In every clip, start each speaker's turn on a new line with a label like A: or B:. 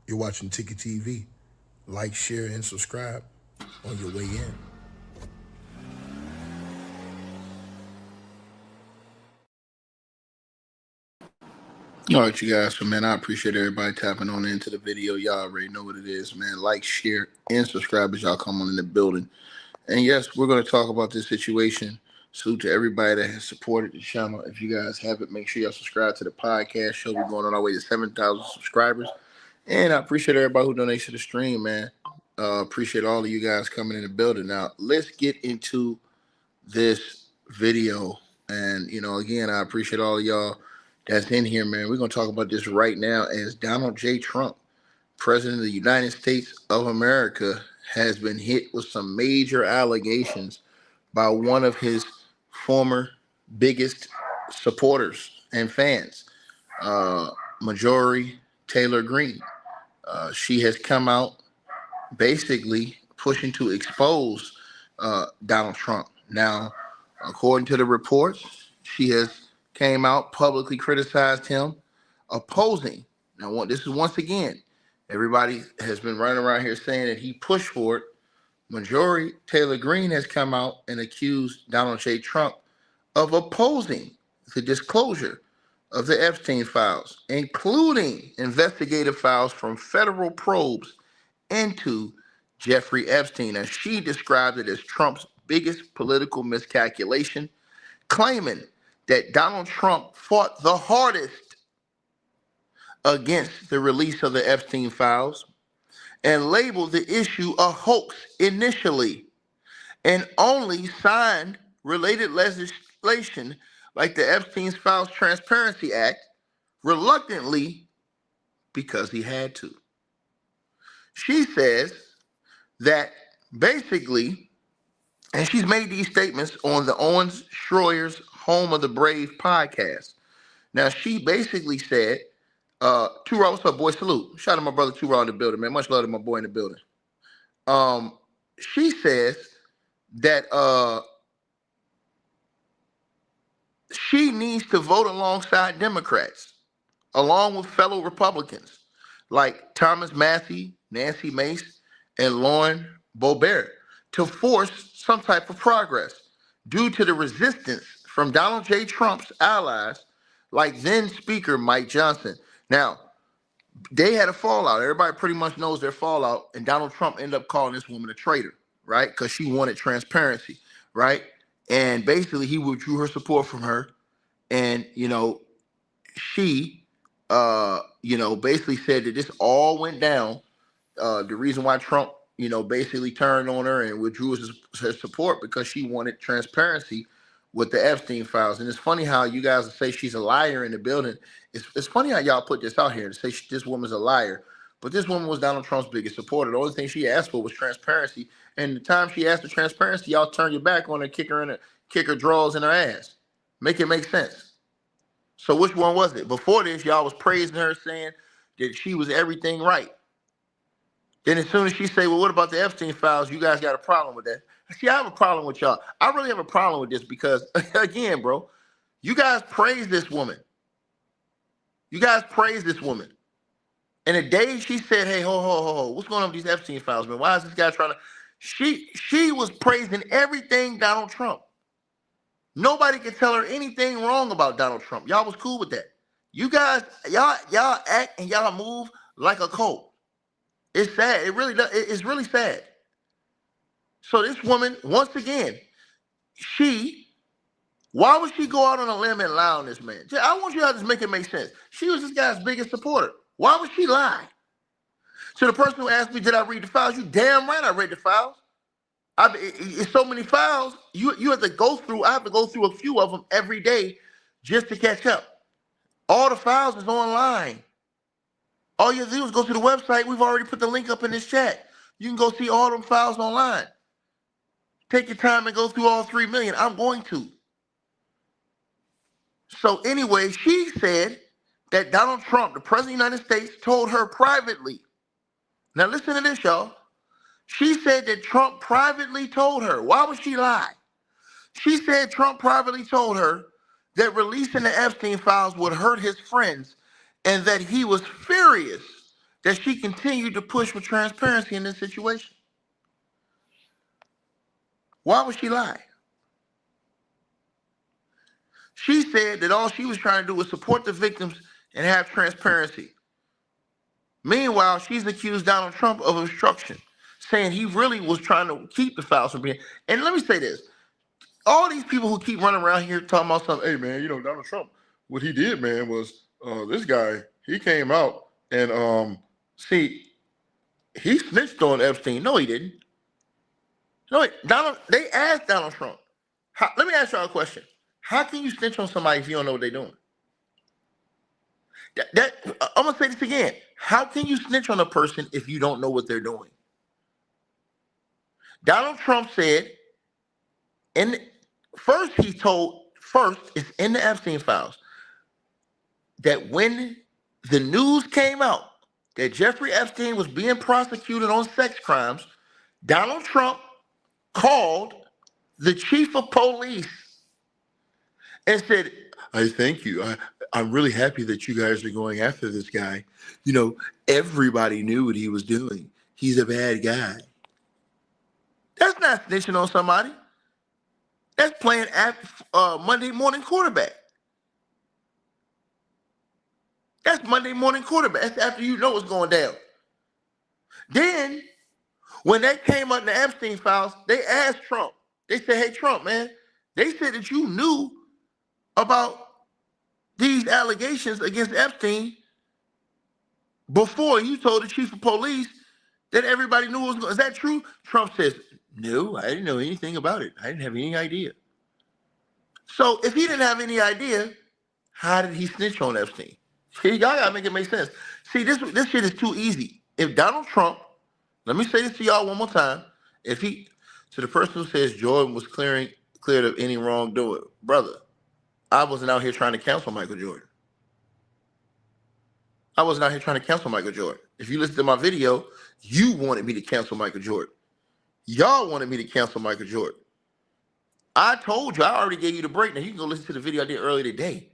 A: You're watching Ticket TV. Like, share, and subscribe on your way in.
B: All right, you guys. So, man, I appreciate everybody tapping on into the video. Y'all already know what it is, man. Like, share, and subscribe as y'all come on in the building. And yes, we're going to talk about this situation. Salute to everybody that has supported the channel. If you guys haven't, make sure y'all subscribe to the podcast show. We're going on our way to 7,000 subscribers. And I appreciate everybody who donates to the stream, man. Appreciate all of you guys coming in the building. Now, let's get into this video. And, again, I appreciate all of y'all that's in here, man. We're going to talk about this right now as Donald J. Trump, President of the United States of America, has been hit with some major allegations by one of his former biggest supporters and fans, Marjorie Taylor Greene. She has come out basically pushing to expose Donald Trump. Now, according to the reports, she has came out publicly criticized him, opposing. Now, this is once again, everybody has been running around here saying that he pushed for it. Marjorie Taylor Greene has come out and accused Donald J. Trump of opposing the disclosure of the Epstein files, including investigative files from federal probes into Jeffrey Epstein, as she described it as Trump's biggest political miscalculation, claiming that Donald Trump fought the hardest against the release of the Epstein files and labeled the issue a hoax initially, and only signed related legislation like the Epstein Files Transparency Act reluctantly because he had to. She says that basically, and she's made these statements on the Owens Schroyer's Home of the Brave podcast. Now, she basically said, Two Raw, what's up, boy? Salute. Shout out to my brother Two Raw in the building, man. Much love to my boy in the building. She says that she needs to vote alongside Democrats, along with fellow Republicans like Thomas Massie, Nancy Mace, and Lauren Boebert, to force some type of progress due to the resistance from Donald J. Trump's allies like then Speaker Mike Johnson. Now, they had a fallout. Everybody pretty much knows their fallout, and Donald Trump ended up calling this woman a traitor, right? Because she wanted transparency, right? And basically, he withdrew her support from her, and she, basically said that this all went down. The reason why Trump, basically turned on her and withdrew his support because she wanted transparency with the Epstein files. And it's funny how you guys say she's a liar in the building. It's funny how y'all put this out here to say this woman's a liar. But this woman was Donald Trump's biggest supporter. The only thing she asked for was transparency. And the time she asked for transparency, y'all turned your back on her, kick her drawers in her ass. Make it make sense. So which one was it? Before this, y'all was praising her, saying that she was everything right. Then as soon as she say, well, what about the Epstein files? You guys got a problem with that. See, I have a problem with y'all. I really have a problem with this because, again, bro, you guys praise this woman. You guys praise this woman. And the day she said, hey, ho, what's going on with these Epstein files, man? Why is this guy trying to... She was praising everything Donald Trump. Nobody could tell her anything wrong about Donald Trump. Y'all was cool with that. You guys, y'all act and y'all move like a cult. It's sad. It really does. It's really sad. So this woman, once again, why would she go out on a limb and lie on this man? I want you to just make it make sense. She was this guy's biggest supporter. Why would she lie? So the person who asked me, did I read the files? You damn right I read the files. It's so many files, you have to go through. I have to go through a few of them every day just to catch up. All the files is online. All you have to do is go to the website. We've already put the link up in this chat. You can go see all them files online. Take your time and go through all 3 million. I'm going to. So anyway, she said that Donald Trump, the president of the United States, told her privately. Now listen to this, y'all. She said that Trump privately told her. Why would she lie? She said Trump privately told her that releasing the Epstein files would hurt his friends and that he was furious that she continued to push for transparency in this situation? Why would she lie? She said that all she was trying to do was support the victims and have transparency. Meanwhile, she's accused Donald Trump of obstruction, saying he really was trying to keep the files from being. And let me say this. All these people who keep running around here talking about something, hey man, Donald Trump, what he did, man, was this guy, he came out and see, he snitched on Epstein. No, he didn't. No, they asked Donald Trump. Let me ask y'all a question. How can you snitch on somebody if you don't know what they're doing? I'm gonna say this again. How can you snitch on a person if you don't know what they're doing? Donald Trump said, it's in the Epstein files, that when the news came out that Jeffrey Epstein was being prosecuted on sex crimes, Donald Trump called the chief of police and said, I thank you. I'm really happy that you guys are going after this guy. Everybody knew what he was doing. He's a bad guy. That's not snitching on somebody. That's playing Monday morning quarterback. That's Monday morning quarterback. That's after you know what's going down. Then, when that came up in the Epstein files, they asked Trump. They said, hey, Trump, man, they said that you knew about these allegations against Epstein before you told the chief of police that everybody knew what was going on. Is that true? Trump says, no, I didn't know anything about it. I didn't have any idea. So if he didn't have any idea, how did he snitch on Epstein? See, y'all gotta make it make sense. See, this shit is too easy. If Donald Trump, let me say this to y'all one more time. To the person who says Jordan was cleared of any wrongdoing, brother, I wasn't out here trying to cancel Michael Jordan. I wasn't out here trying to cancel Michael Jordan. If you listen to my video, you wanted me to cancel Michael Jordan. Y'all wanted me to cancel Michael Jordan. I told you, I already gave you the break. Now you can go listen to the video I did earlier today.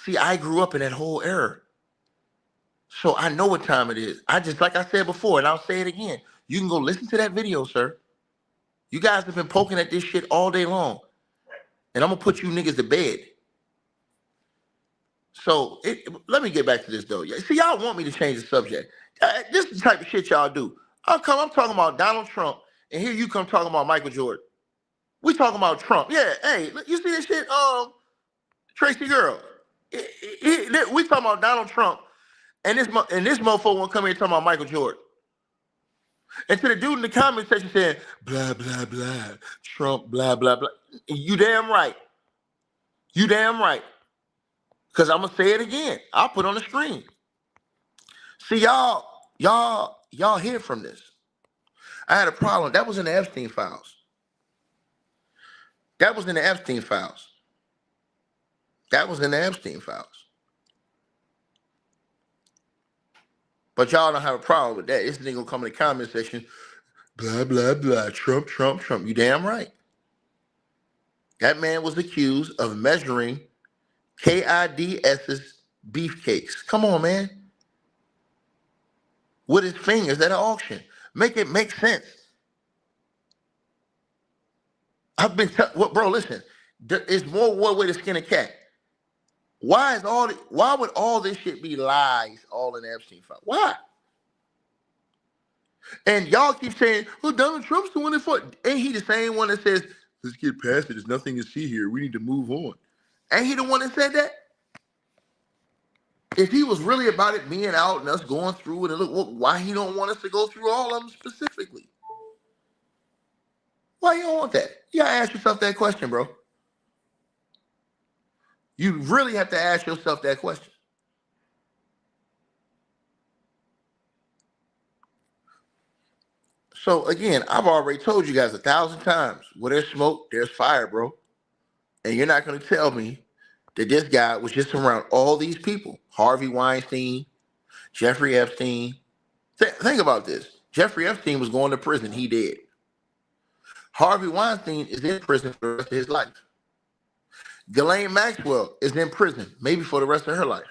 B: See, I grew up in that whole era. So I know what time it is. Like I said before, and I'll say it again. You can go listen to that video, sir. You guys have been poking at this shit all day long. And I'm going to put you niggas to bed. So let me get back to this, though. See, y'all want me to change the subject. This is the type of shit y'all do. I'm talking about Donald Trump, and here you come talking about Michael Jordan. We talking about Trump. Yeah, hey, you see this shit, Tracy Girl? We talking about Donald Trump, and this motherfucker won't come here talking about Michael Jordan. And to the dude in the comment section saying, blah, blah, blah, Trump, blah, blah, blah. You damn right. You damn right. Because I'm going to say it again. I'll put it on the screen. See, y'all hear from this. I had a problem. That was in the Epstein files. That was in the Epstein files. But y'all don't have a problem with that. This nigga gonna come in the comment section, blah, blah, blah, Trump, Trump, Trump. You damn right. That man was accused of measuring KIDS's beefcakes. Come on, man. With his fingers at an auction. Make it make sense. Bro, listen. There's more one way to skin a cat. Why would all this shit be lies all in the Epstein file? Why? And y'all keep saying, well, Donald Trump's the one that fought. Ain't he the same one that says, let's get past it. There's nothing to see here. We need to move on. Ain't he the one that said that? If he was really about it being out and us going through it, and look, why he don't want us to go through all of them specifically? Why you don't want that? You gotta ask yourself that question, bro. You really have to ask yourself that question. So again, I've already told you guys 1,000 times, where there's smoke, there's fire, bro. And you're not going to tell me that this guy was just around all these people. Harvey Weinstein, Jeffrey Epstein. Think about this. Jeffrey Epstein was going to prison. He did. Harvey Weinstein is in prison for the rest of his life. Ghislaine Maxwell is in prison, maybe for the rest of her life.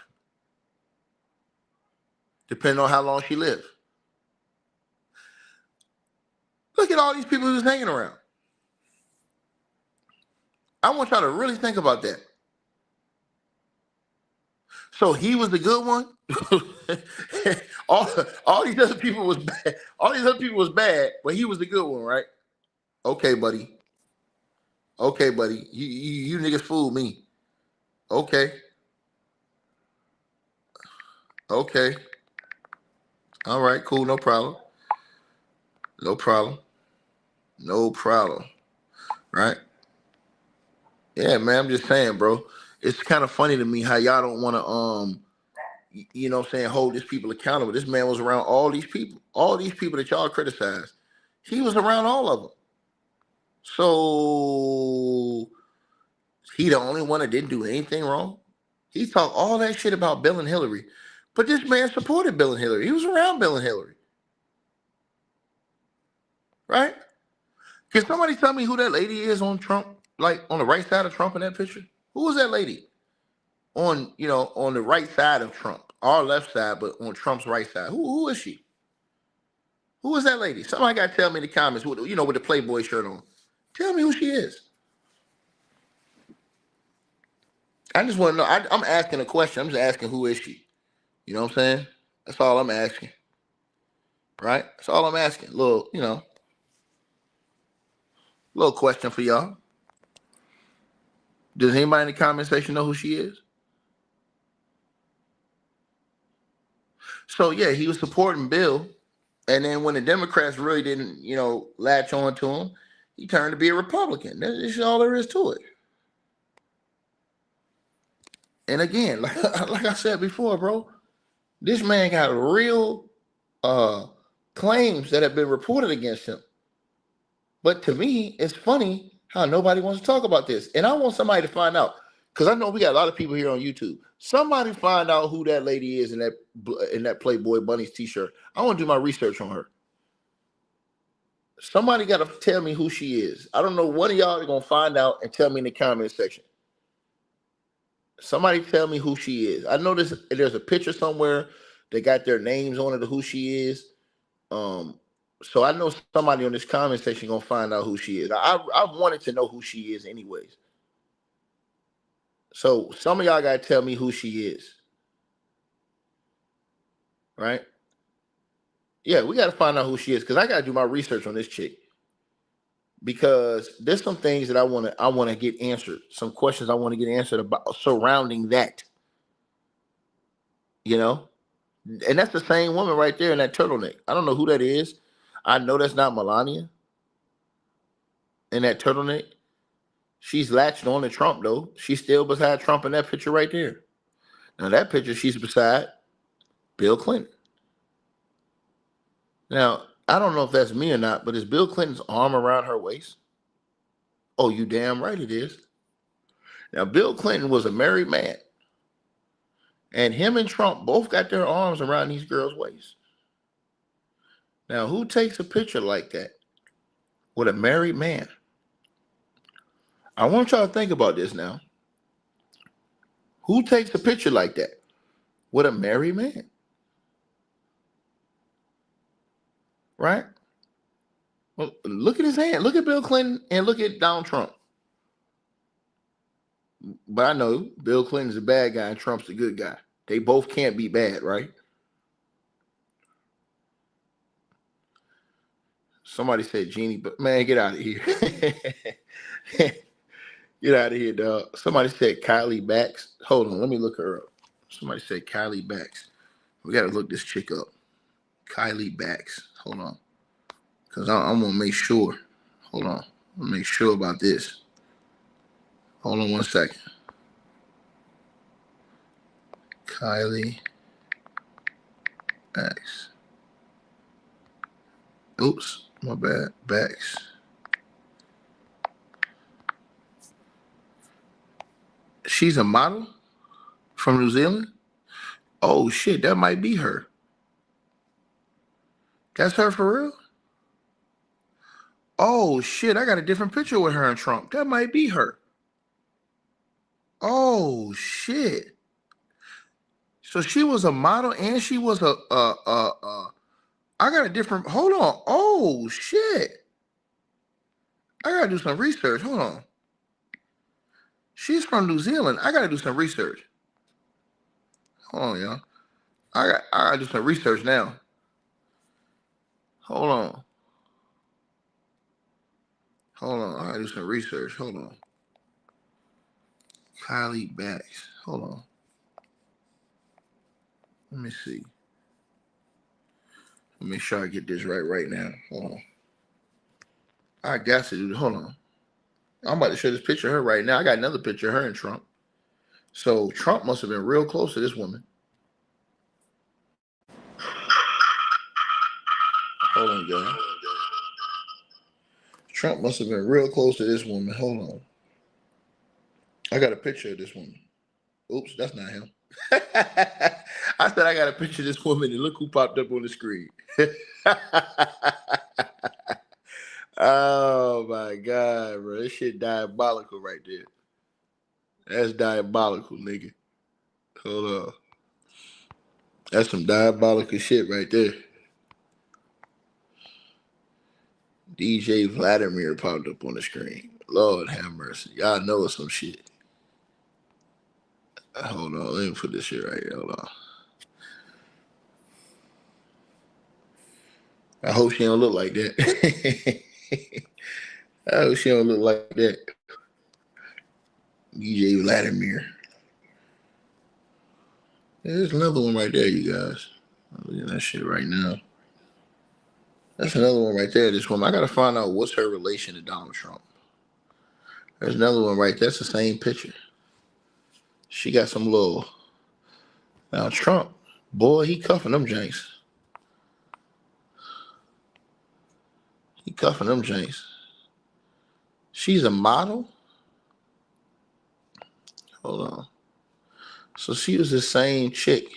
B: depending on how long she lived. Look at all these people who's hanging around. I want y'all to really think about that. So he was the good one. all these other people was bad. All these other people was bad, but he was the good one, right? Okay, buddy. Okay, buddy. You niggas fooled me. Okay. Okay. All right, cool, no problem. No problem. No problem. Right? Yeah, man, I'm just saying, bro. It's kind of funny to me how y'all don't want to you know what I'm saying, hold these people accountable. This man was around all these people that y'all criticize. He was around all of them. So he the only one that didn't do anything wrong? He talked all that shit about Bill and Hillary. But this man supported Bill and Hillary. He was around Bill and Hillary. Right? Can somebody tell me who that lady is on Trump, like on the right side of Trump in that picture? Who was that lady? On, you know, on the right side of Trump. Our left side, but on Trump's right side. Who is she? Who is that lady? Somebody got to tell me in the comments, with, you know, with the Playboy shirt on. Tell me who she is. I just want to know. I'm asking a question. I'm just asking, who is she? You know what I'm saying? That's all I'm asking. Right? That's all I'm asking. Little, you know, little question for y'all. Does anybody in the comment section know who she is? So, yeah, he was supporting Bill. And then when the Democrats really didn't, you know, latch on to him, he turned to be a Republican. That's all there is to it. And again, like I said before, bro, this man got real claims that have been reported against him. But to me, it's funny how nobody wants to talk about this. And I want somebody to find out, because I know we got a lot of people here on YouTube. Somebody find out who that lady is in that Playboy Bunnies t-shirt. I want to do my research on her. Somebody got to tell me who she is. I don't know. One of y'all are going to find out and tell me in the comment section. Somebody tell me who she is. I know there's a picture somewhere that got their names on it of who she is. So I know somebody on this comment section going to find out who she is. I wanted to know who she is anyways. So some of y'all got to tell me who she is. Right? Yeah, we got to find out who she is, because I got to do my research on this chick. Because there's some things that I want to get answered. Some questions I want to get answered about surrounding that. You know? And that's the same woman right there in that turtleneck. I don't know who that is. I know that's not Melania in that turtleneck. She's latched on to Trump, though. She's still beside Trump in that picture right there. Now, that picture, she's beside Bill Clinton. Now, I don't know if that's me or not, but is Bill Clinton's arm around her waist? Oh, you damn right it is. Now, Bill Clinton was a married man. And him and Trump both got their arms around these girls' waists. Now, who takes a picture like that with a married man? I want y'all to think about this now. Who takes a picture like that with a married man? Right? Well, look at his hand. Look at Bill Clinton and look at Donald Trump. But I know Bill Clinton's the bad guy and Trump's the good guy. They both can't be bad, right? Somebody said Jeannie, but man, get out of here. Get out of here, dog. Somebody said Kylie Bax. Hold on, let me look her up. Somebody said Kylie Bax. We got to look this chick up. Kylie Bax. Hold on. Because I'm going to make sure. Hold on. I'm going to make sure about this. Hold on one second. Kylie Bax. Oops, my bad. Bax. She's a model from New Zealand? Oh, shit, that might be her. That's her for real? Oh, shit, I got a different picture with her and Trump. That might be her. Oh, shit. So she was a model and she was I got a different, hold on. Oh, shit. I got to do some research. Hold on. She's from New Zealand. I got to do some research. Hold on, y'all. I got to do some research now. Hold on. Hold on. I got to do some research. Hold on. Kylie Bax. Hold on. Let me see. Let me make sure I get this right now. Hold on. I got to do this. Hold on. I'm about to show this picture of her right now. I got another picture of her and Trump. So Trump must have been real close to this woman. Hold on, guys. Trump must have been real close to this woman. Hold on. I got a picture of this woman. Oops, that's not him. I said I got a picture of this woman, and look who popped up on the screen. Oh my God, bro. This shit diabolical right there. That's diabolical, nigga. Hold on. That's some diabolical shit right there. DJ Vladimir popped up on the screen. Lord have mercy. Y'all know it's some shit. Hold on. Let me put this shit right here. Hold on. I hope she don't look like that. I hope she don't look like that. DJ Vladimir. There's another one right there, you guys. I'm looking at that shit right now. That's another one right there. This woman. I gotta find out what's her relation to Donald Trump. There's another one right there. That's the same picture. She got some little. Now Trump, boy, he cuffing them janks. He cuffing them janks. She's a model. Hold on. So she was the same chick.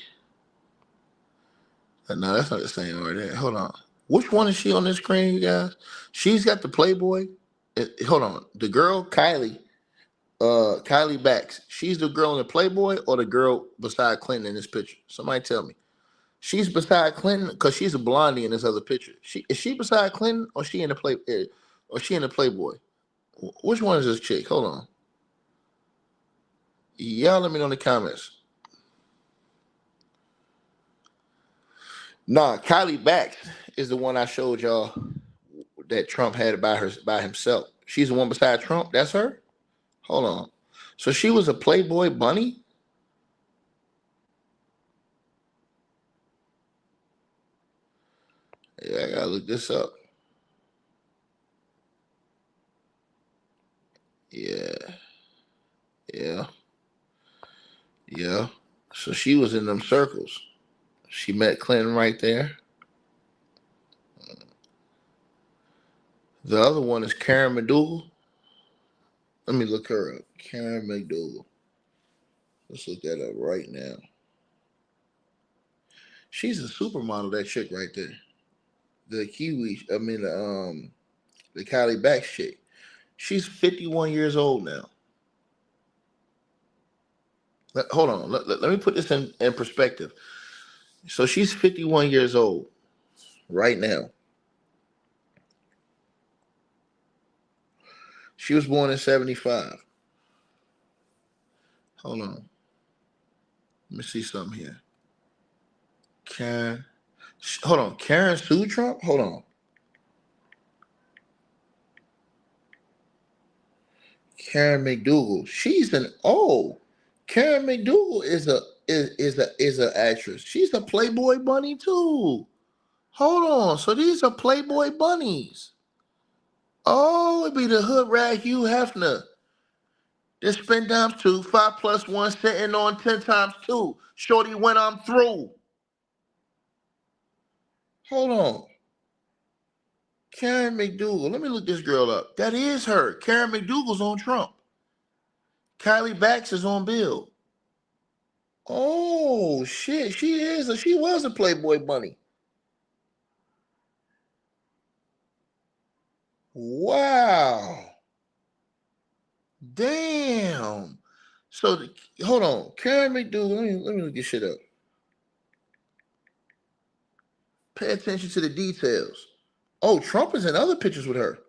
B: No, that's not the same right there. Hold on. Which one is she on this screen, you guys? She's got the Playboy. Hold on. The girl, Kylie Bax. She's the girl in the Playboy or the girl beside Clinton in this picture? Somebody tell me. She's beside Clinton because she's a blondie in this other picture. Is she beside Clinton or she in the Playboy? Which one is this chick? Hold on. Y'all let me know in the comments. Nah, Kylie Bax is the one I showed y'all that Trump had by himself. She's the one beside Trump. That's her? Hold on. So she was a Playboy bunny? Yeah, I gotta look this up. Yeah. So she was in them circles. She met Clinton right there. The other one is Karen McDougal. Let me look her up. Karen McDougal. Let's look that up right now. She's a supermodel, that chick right there. The Kylie Bax chick. She's 51 years old now. Hold on. Let me put this in perspective. So she's 51 years old right now. She was born in 75. Hold on. Let me see something here. Hold on. Karen sued Trump? Hold on. Karen McDougal. Karen McDougal is a actress. She's a Playboy bunny too. Hold on. So these are Playboy bunnies. Oh, it'd be the hood rat Hugh Hefner. This spin times 2, 5 plus 1, sitting on 10 times 2. Shorty when I'm through. Hold on. Karen McDougal. Let me look this girl up. That is her. Karen McDougal's on Trump. Kylie Bax is on Bill. Oh shit. She was a Playboy bunny. Wow. Damn. So hold on. Karen McDougal. Let me look this shit up. Pay attention to the details. Oh, Trump is in other pictures with her.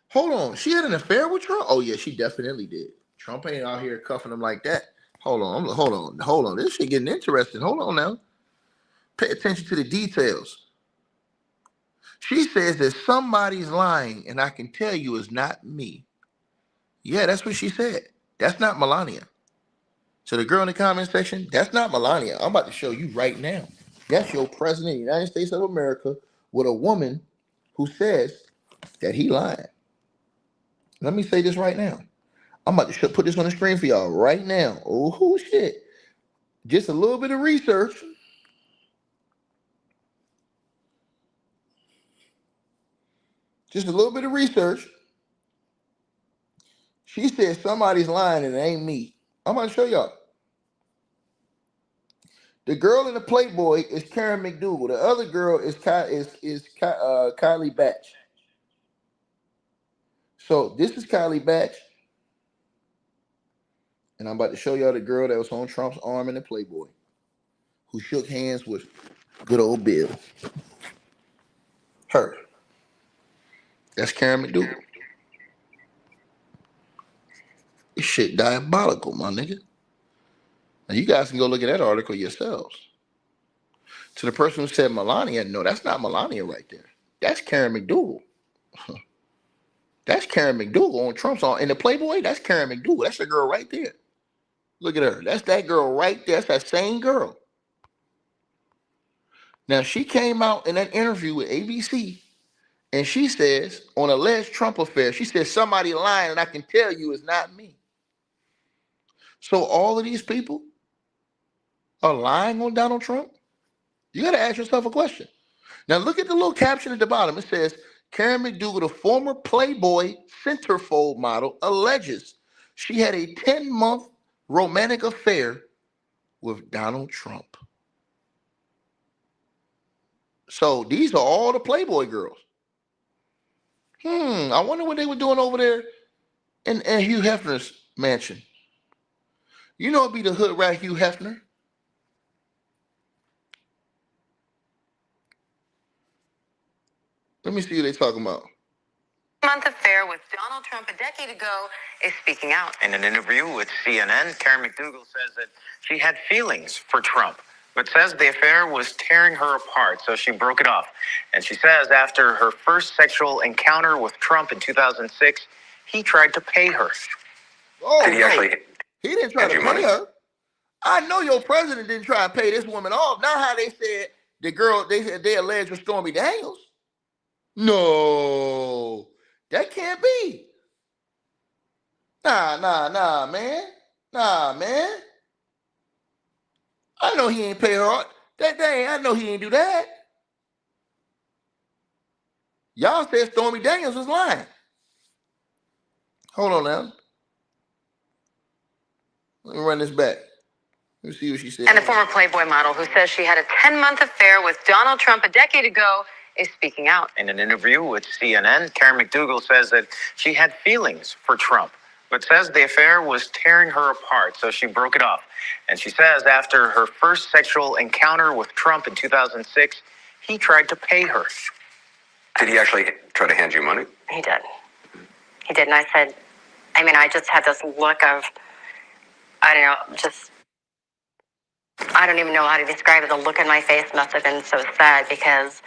B: Hold on. She had an affair with Trump? Oh, yeah, she definitely did. Trump ain't out here cuffing him like that. Hold on. This shit getting interesting. Hold on now. Pay attention to the details. She says that somebody's lying, and I can tell you it's not me. Yeah, that's what she said. That's not Melania. So the girl in the comment section, that's not Melania. I'm about to show you right now. That's your president of the United States of America with a woman who says that he lied. Let me say this right now. I'm about to put this on the screen for y'all right now. Oh, shit. Just a little bit of research. Just a little bit of research. She said somebody's lying and it ain't me. I'm going to show y'all. The girl in the Playboy is Karen McDougal. The other girl is Kylie Batch. So this is Kylie Batch. And I'm about to show y'all the girl that was on Trump's arm in the Playboy, who shook hands with good old Bill. Her. That's Karen McDougal. This shit diabolical, my nigga. Now you guys can go look at that article yourselves. To the person who said Melania, no, that's not Melania right there. That's Karen McDougal. That's Karen McDougal on Trump's arm. In the Playboy, that's Karen McDougal. That's the girl right there. Look at her. That's that girl right there. That's that same girl. Now, she came out in that interview with ABC, and she says, on alleged Trump affair, she says, somebody lying, and I can tell you it's not me. So all of these people are lying on Donald Trump? You got to ask yourself a question. Now, look at the little caption at the bottom. It says, Karen McDougal, the former Playboy centerfold model, alleges she had a 10-month romantic affair with Donald Trump. So these are all the Playboy girls. I wonder what they were doing over there in Hugh Hefner's mansion. You know it'd be the hood rat Hugh Hefner. Let me see what they talking about.
C: Month affair with Donald Trump a decade ago is speaking out. In an interview with CNN, Karen McDougal says that she had feelings for Trump, but says the affair was tearing her apart, so she broke it off. And she says after her first sexual encounter with Trump in 2006, he tried to pay her.
B: Oh, he didn't try to pay her. I know your president didn't try to pay this woman off. Not how they said the girl, they said they alleged was Stormy Daniels. No, that can't be. Nah, man. Nah, man. I know he ain't pay her off. I know he ain't do that. Y'all said Stormy Daniels was lying. Hold on now. Let me run this back. Let me see what she said.
C: And the former Playboy model who says she had a 10-month affair with Donald Trump a decade ago is speaking out. In an interview with CNN, Karen McDougal says that she had feelings for Trump, but says the affair was tearing her apart, so she broke it off. And she says after her first sexual encounter with Trump in 2006, he tried to pay her.
D: Did he actually try to hand you money?
C: He did. He did. And I said, I just had this look of, I don't even know how to describe it. The look in my face must have been so sad because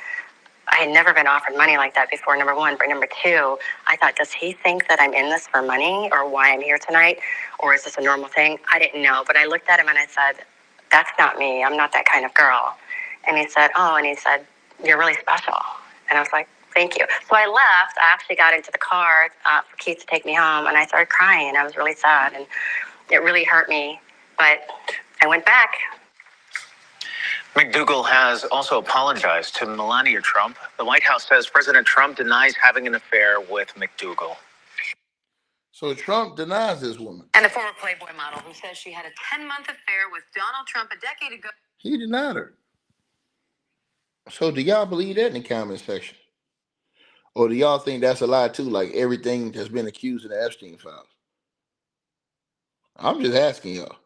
C: I had never been offered money like that before, number one. But number two, I thought, does he think that I'm in this for money or why I'm here tonight? Or is this a normal thing? I didn't know. But I looked at him and I said, that's not me. I'm not that kind of girl. And he said, you're really special. And I was like, thank you. So I left. I actually got into the car for Keith to take me home. And I started crying. And I was really sad. And it really hurt me. But I went back.
E: McDougal has also apologized to Melania Trump. The White House says President Trump denies having an affair with McDougal.
B: So Trump denies this woman.
C: And the former Playboy model who says she had a 10-month affair with Donald Trump a decade ago.
B: He denied her. So do y'all believe that in the comment section? Or do y'all think that's a lie too, like everything that's been accused in the Epstein files? I'm just asking y'all.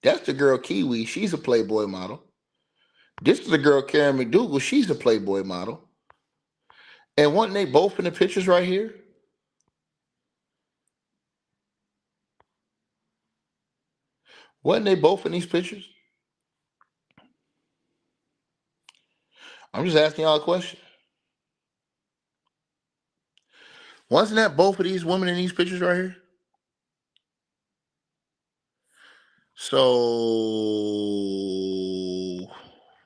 B: That's the girl Kiwi. She's a Playboy model. This is the girl Karen McDougal. She's a Playboy model. And weren't they both in the pictures right here? Wasn't they both in these pictures? I'm just asking y'all a question. Wasn't that both of these women in these pictures right here? So,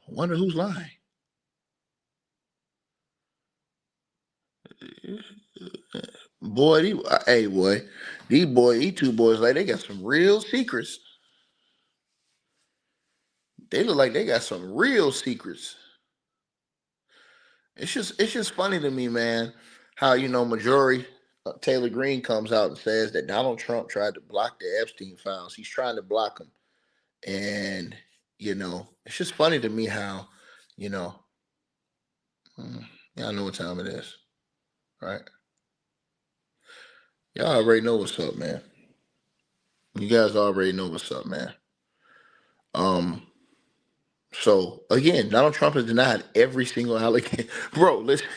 B: wonder who's lying. Boy, these two boys, like they got some real secrets. They look like they got some real secrets. It's just funny to me, man, how majority Taylor Greene comes out and says that Donald Trump tried to block the Epstein files. He's trying to block them, and it's just funny to me how y'all know what time it is, right? Y'all already know what's up, man. You guys already know what's up, man. So again, Donald Trump has denied every single allegation. Bro, listen,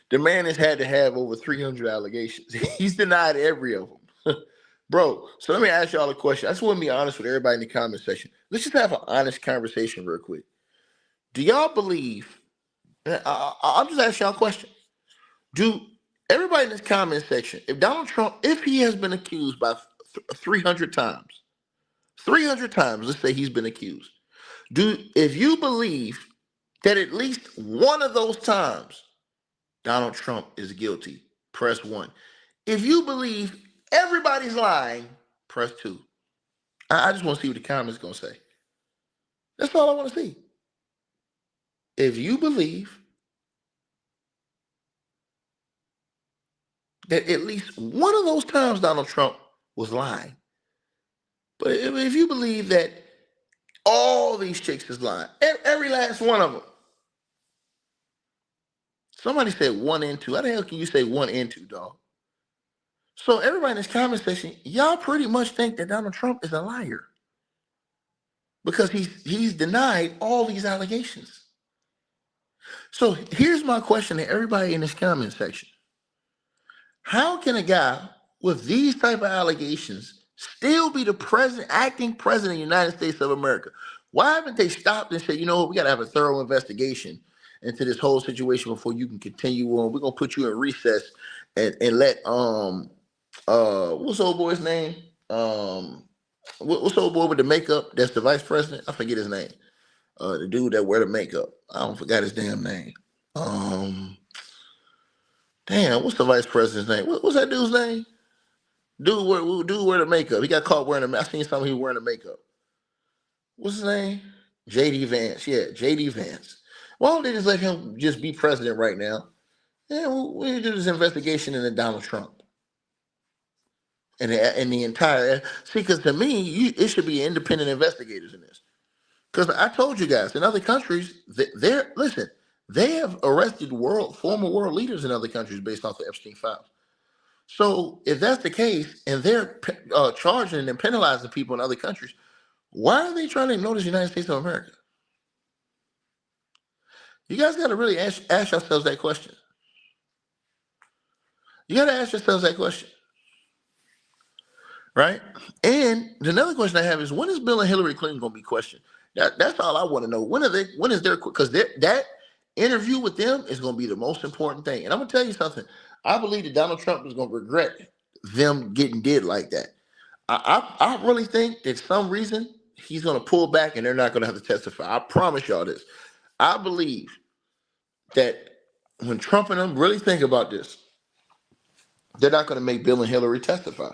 B: the man has had to have over 300 allegations. He's denied every of them. Bro, so let me ask y'all a question. I just want to be honest with everybody in the comment section. Let's just have an honest conversation real quick. Do y'all believe, I'll just ask y'all a question. Do everybody in this comment section, if Donald Trump, if he has been accused by 300 times, 300 times, let's say he's been accused, if you believe that at least one of those times Donald Trump is guilty, press 1. If you believe everybody's lying, press 2. I just want to see what the comments going to say. That's all I want to see. If you believe that at least one of those times Donald Trump was lying, but if you believe that all these chicks is lying, every last one of them. Somebody said 1 and 2. How the hell can you say 1 and 2, dog? So everybody in this comment section, y'all pretty much think that Donald Trump is a liar because he's denied all these allegations. So here's my question to everybody in this comment section. How can a guy with these type of allegations still be the acting president of the United States of America? Why haven't they stopped and said, you know what, we got to have a thorough investigation into this whole situation before you can continue on? We're gonna put you in recess and let what's old boy's name? What's old boy with the makeup? That's the vice president. I forget his name. The dude that wear the makeup. I don't forgot his damn name. Damn, what's the vice president's name? What's that dude's name? Dude wear the makeup. He got caught wearing the. I seen something he was wearing the makeup. What's his name? J.D. Vance. Yeah, J.D. Vance. Why don't they just let him just be president right now? Yeah, we'll do this investigation into Donald Trump and the entire. See, because to me, it should be independent investigators in this. Because I told you guys, in other countries, they have arrested former world leaders in other countries based off the Epstein files. So if that's the case, and they're charging and penalizing people in other countries, why are they trying to ignore the United States of America? You guys got to really ask yourselves that question. You got to ask yourselves that question, right? And another question I have is, when is Bill and Hillary Clinton going to be questioned? That's all I want to know. When is their, because that interview with them is going to be the most important thing. And I'm going to tell you something. I believe that Donald Trump is going to regret them getting did like that. I really think that some reason he's going to pull back and they're not going to have to testify. I promise y'all this. I believe that when Trump and them really think about this, they're not going to make Bill and Hillary testify.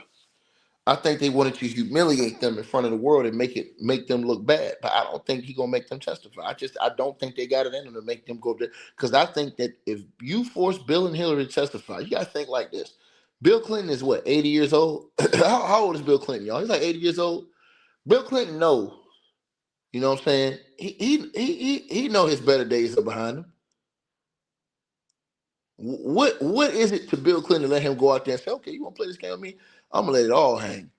B: I think they wanted to humiliate them in front of the world and make them look bad. But I don't think he's gonna make them testify. I don't think they got it in them to make them go up there. Because I think that if you force Bill and Hillary to testify, you gotta think like this. Bill Clinton is what, 80 years old? How old is Bill Clinton, y'all? He's like 80 years old. Bill Clinton know, you know what I'm saying? He know his better days are behind him. What is it to Bill Clinton to let him go out there and say, okay, you want to play this game with me? I'm gonna let it all hang.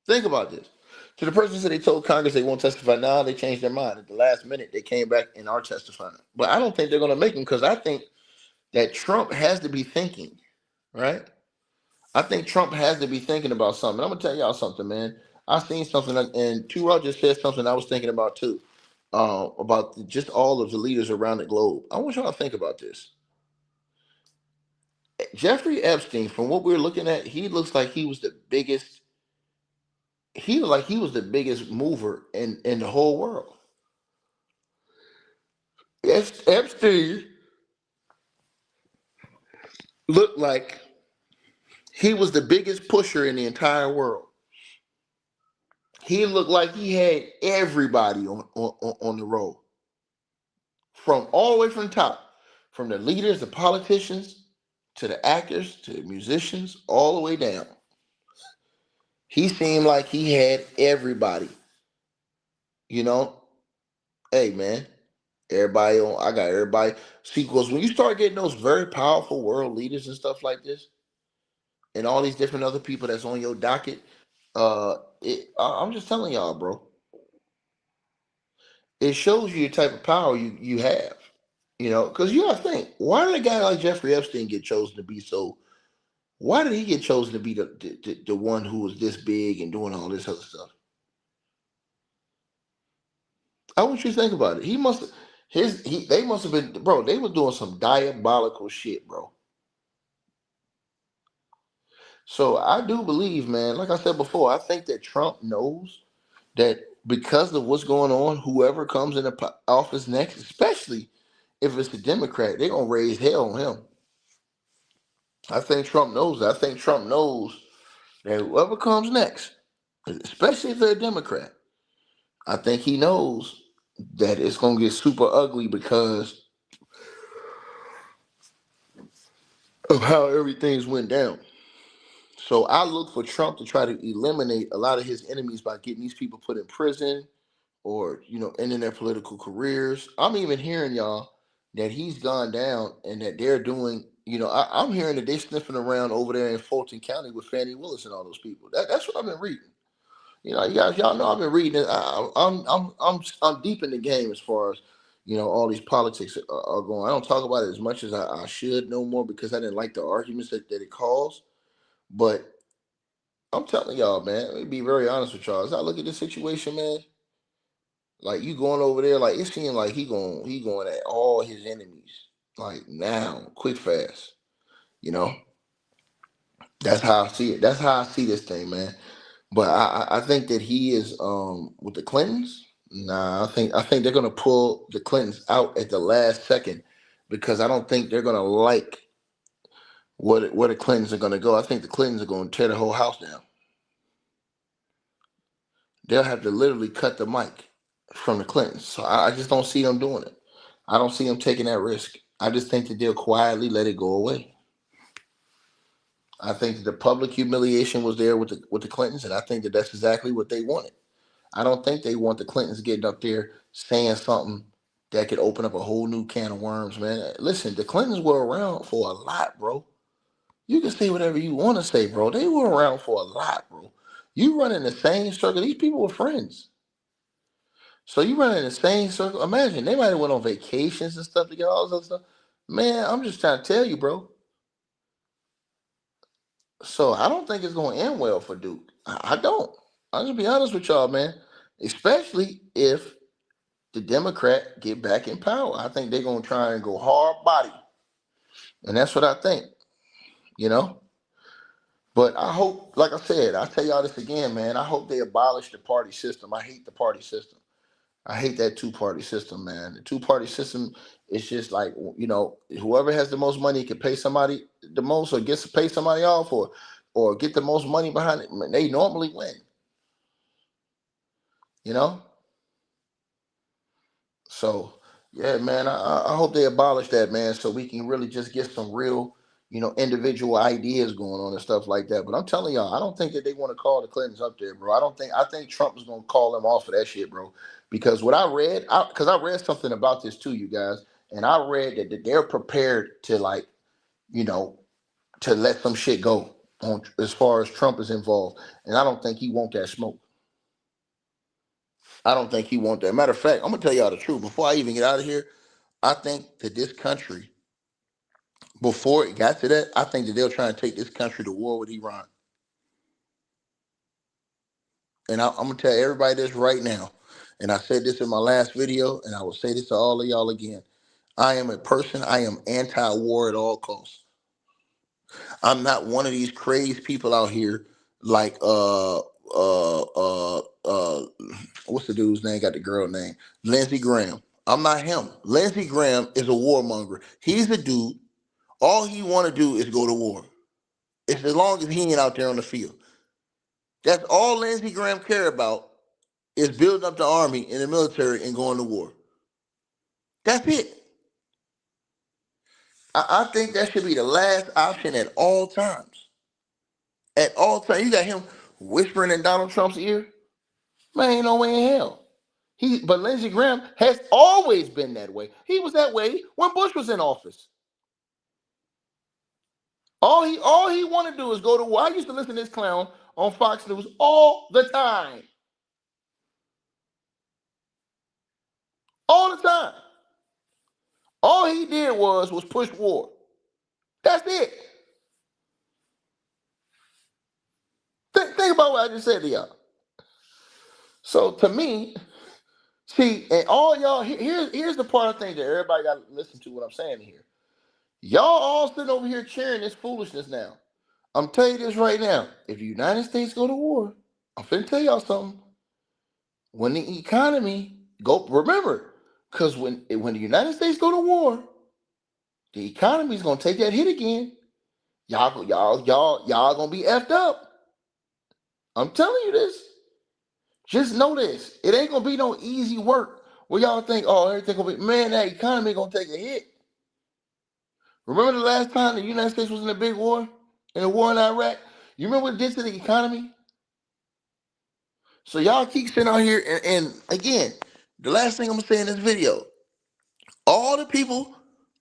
B: Think about this. To the person that they told Congress they won't testify now, they changed their mind. At the last minute, they came back and are testifying. But I don't think they're going to make them because I think that Trump has to be thinking, right? I think Trump has to be thinking about something. I'm going to tell y'all something, man. I seen something, and Two Rock just said something I was thinking about too, about just all of the leaders around the globe. I want y'all to think about this. Jeffrey Epstein, from what we're looking at, he looks like he was the biggest. He looked like he was the biggest mover in the whole world. Epstein looked like he was the biggest pusher in the entire world. He looked like he had everybody on the road, from all the way from the top, from the leaders, the politicians, to the actors, to the musicians, all the way down. He seemed like he had everybody. You know, hey man, everybody on. I got everybody. See, because when you start getting those very powerful world leaders and stuff like this, and all these different other people that's on your docket, I'm just telling y'all, bro. It shows you the type of power you have. You know, because you gotta think, why did a guy like Jeffrey Epstein get chosen to be so? Why did he get chosen to be the one who was this big and doing all this other stuff? I want you to think about it. They must have been, bro. They were doing some diabolical shit, bro. So I do believe, man. Like I said before, I think that Trump knows that because of what's going on, whoever comes in the office next, especially if it's a Democrat, they're gonna raise hell on him. I think Trump knows that. I think Trump knows that whoever comes next, especially if they're a Democrat, I think he knows that it's gonna get super ugly because of how everything's went down. So I look for Trump to try to eliminate a lot of his enemies by getting these people put in prison or, ending their political careers. I'm even hearing, y'all, that he's gone down and that they're doing, I'm hearing that they're sniffing around over there in Fulton County with Fannie Willis and all those people. That's what I've been reading. You guys, y'all know I've been reading it. I'm deep in the game as far as all these politics are going. I don't talk about it as much as I should no more because I didn't like the arguments that it caused. But I'm telling y'all, man, let me be very honest with y'all. As I look at this situation, man, like you going over there, like it seems like he going at all his enemies, like now, quick, fast. You know, that's how I see it. That's how I see this thing, man. But I think that he is with the Clintons. Nah, I think they're gonna pull the Clintons out at the last second because I don't think they're gonna like where the Clintons are gonna go. I think the Clintons are gonna tear the whole house down. They'll have to literally cut the mic from the Clintons. So I just don't see them doing it. I don't see them taking that risk. I just think that they'll quietly let it go away. I think that the public humiliation was there with the Clintons, and I think that that's exactly what they wanted. I don't think they want the Clintons getting up there saying something that could open up a whole new can of worms, man. Listen, the Clintons were around for a lot, bro. You can say whatever you want to say, bro. They were around for a lot, bro. You run in the same circle. These people were friends. So you run in the same circle. Imagine they might have went on vacations and stuff to get all this other stuff. Man, I'm just trying to tell you, bro. So I don't think it's going to end well for Duke. I don't. I'll just be honest with y'all, man. Especially if the Democrat get back in power. I think they're going to try and go hard body. And that's what I think, you know. But I hope, like I said, I'll tell y'all this again, man. I hope they abolish the party system. I hate the party system. I hate that two-party system, man. The two-party system is just like, whoever has the most money can pay somebody the most or gets to pay somebody off or get the most money behind it. They normally win, you know? So, yeah, man, I hope they abolish that, man, so we can really just get some real, individual ideas going on and stuff like that. But I'm telling y'all, I don't think that they want to call the Clintons up there, bro. I think Trump is going to call them off of that shit, bro. Because what I read, because I read something about this too, you guys, and I read that they're prepared to, like, to let some shit go. on as far as Trump is involved, and I don't think he want that smoke. I don't think he want that. Matter of fact, I'm gonna tell y'all the truth. Before I even get out of here, I think that this country, before it got to that, I think that they'll try and take this country to war with Iran. And I'm gonna tell everybody this right now. And I said this in my last video, and I will say this to all of y'all again. I am a person. I am anti-war at all costs. I'm not one of these crazy people out here like what's the dude's name? Got the girl name, Lindsey Graham. I'm not him. Lindsey Graham is a warmonger. He's a dude. All he want to do is go to war. It's as long as he ain't out there on the field. That's all Lindsey Graham care about is building up the army and the military and going to war. That's it. I think that should be the last option at all times. At all times. You got him whispering in Donald Trump's ear. Man, ain't no way in hell. But Lindsey Graham has always been that way. He was that way when Bush was in office. All he want to do is go to war. I used to listen to this clown on Fox News all the time. All the time. All he did was push war. That's it. Think about what I just said to y'all. So to me, see, and all y'all, here's the part of thing that everybody got to listen to what I'm saying here. Y'all all sitting over here cheering this foolishness now. I'm telling you this right now. If the United States go to war, I'm finna tell y'all something. When the economy remember, because when the United States go to war, the economy is gonna take that hit again. Y'all gonna be effed up. I'm telling you this. Just know this. It ain't gonna be no easy work where y'all think, oh, everything gonna be, man, that economy gonna take a hit. Remember the last time the United States was in a big war? In a war in Iraq? You remember what it did to the economy? So y'all keep sitting out here and again, the last thing I'm gonna say in this video, all the people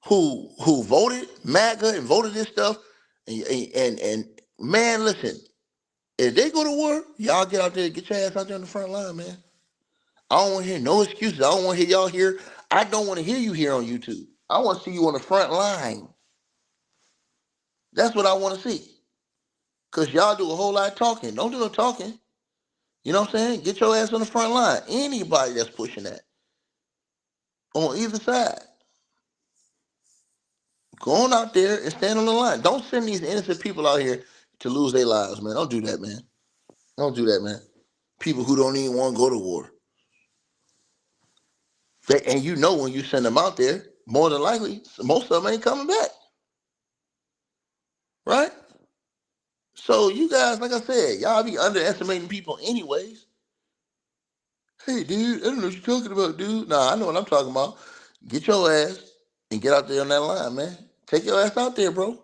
B: who voted MAGA and voted this stuff, and man, listen, if they go to war, y'all get out there, get your ass out there on the front line, man. I don't want to hear no excuses. I don't want to hear y'all here. I don't want to hear you here on YouTube. I want to see you on the front line. That's what I want to see. Because y'all do a whole lot of talking. Don't do no talking. You know what I'm saying? Get your ass on the front line. Anybody that's pushing that on either side. Go on out there and stand on the line. Don't send these innocent people out here to lose their lives, man. Don't do that, man. Don't do that, man. People who don't even want to go to war. And you know when you send them out there, more than likely, most of them ain't coming back. Right? So you guys, like I said, y'all be underestimating people anyways. Hey, dude, I don't know what you're talking about, dude. Nah, I know what I'm talking about. Get your ass and get out there on that line, man. Take your ass out there, bro.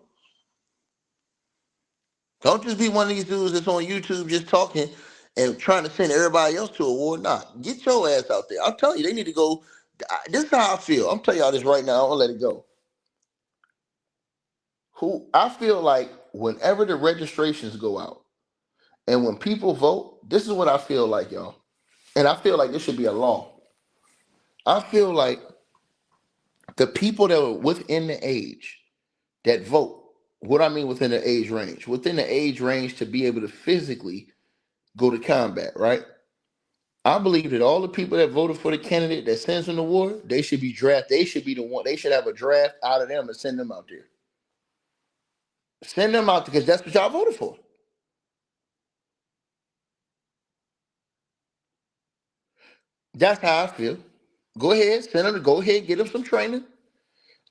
B: Don't just be one of these dudes that's on YouTube just talking and trying to send everybody else to a war. Nah, get your ass out there. I'm telling you, they need to go. This is how I feel. I'm telling y'all this right now. I'm gonna let it go. I feel like whenever the registrations go out and when people vote, this is what I feel like, y'all. And I feel like this should be a law. I feel like the people that are within the age that vote, what I mean within the age range, to be able to physically go to combat, right? I believe that all the people that voted for the candidate that sends them to war, they should be drafted. They should be the one. They should have a draft out of them and send them out there. Send them out because that's what y'all voted for. That's how I feel. Go ahead, send them. Go ahead, get them some training.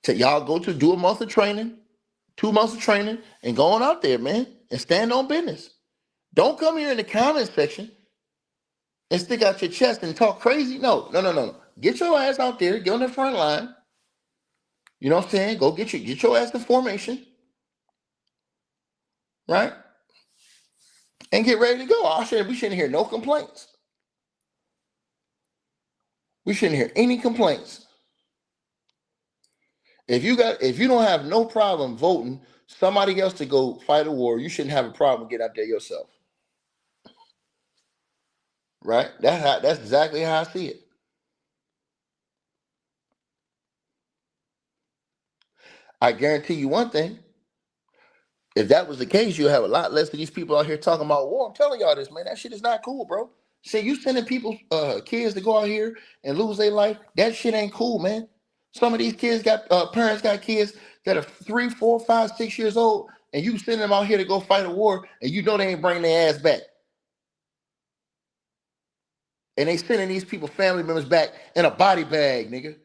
B: Y'all go to do a month of training, 2 months of training, and go on out there, man, and stand on business. Don't come here in the comment section and stick out your chest and talk crazy. No. Get your ass out there, get on the front line. You know what I'm saying? Go get your ass in formation, right? And get ready to go. We shouldn't hear no complaints. We shouldn't hear any complaints. If you don't have no problem voting somebody else to go fight a war, you shouldn't have a problem getting out there yourself. Right? That's exactly how I see it. I guarantee you one thing. If that was the case, you'll have a lot less of these people out here talking about war. I'm telling y'all this, man. That shit is not cool, bro. See, you sending people, kids to go out here and lose their life. That shit ain't cool, man. Some of these kids got parents got kids that are 3, 4, 5, 6 years old, and you send them out here to go fight a war, and you know they ain't bringing their ass back. And they sending these people family members back in a body bag, nigga.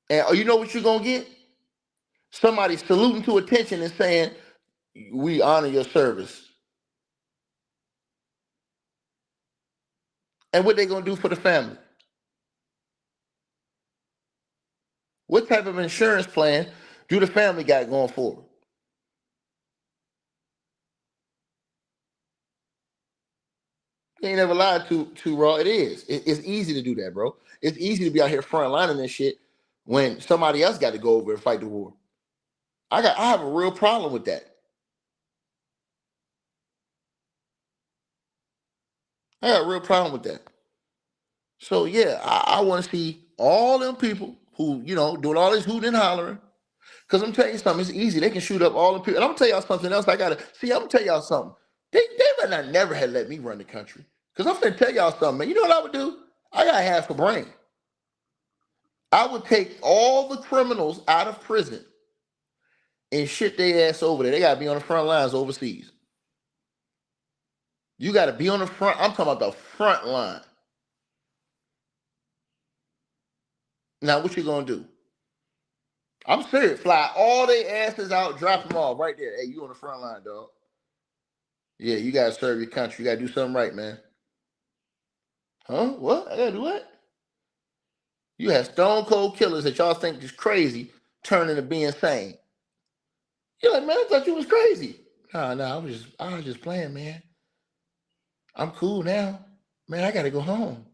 B: And you know what you're gonna get? Somebody saluting to attention and saying, "We honor your service." And what they gonna do for the family? What type of insurance plan do the family got going forward? You ain't never lied to Raw. It is. It's easy to do that, bro. It's easy to be out here front lining this shit when somebody else got to go over and fight the war. I have a real problem with that. I got a real problem with that. So yeah, I want to see all them people who, doing all this hooting and hollering. Because I'm telling you something, it's easy. They can shoot up all the people. And I'm gonna tell y'all something else. I'm gonna tell y'all something. They might not never had let me run the country. Because I'm finna tell y'all something, man. You know what I would do? I got half a brain. I would take all the criminals out of prison and shit their ass over there. They gotta be on the front lines overseas. You gotta be on the front. I'm talking about the front line. Now, what you gonna do? I'm serious. Fly all their asses out, drop them off right there. Hey, you on the front line, dog. Yeah, you gotta serve your country. You gotta do something right, man. Huh? What? I gotta do what? You have stone cold killers that y'all think is crazy turn into being sane. You're like, man, I thought you was crazy. Nah, I was just playing, man. I'm cool now. Man, I gotta go home.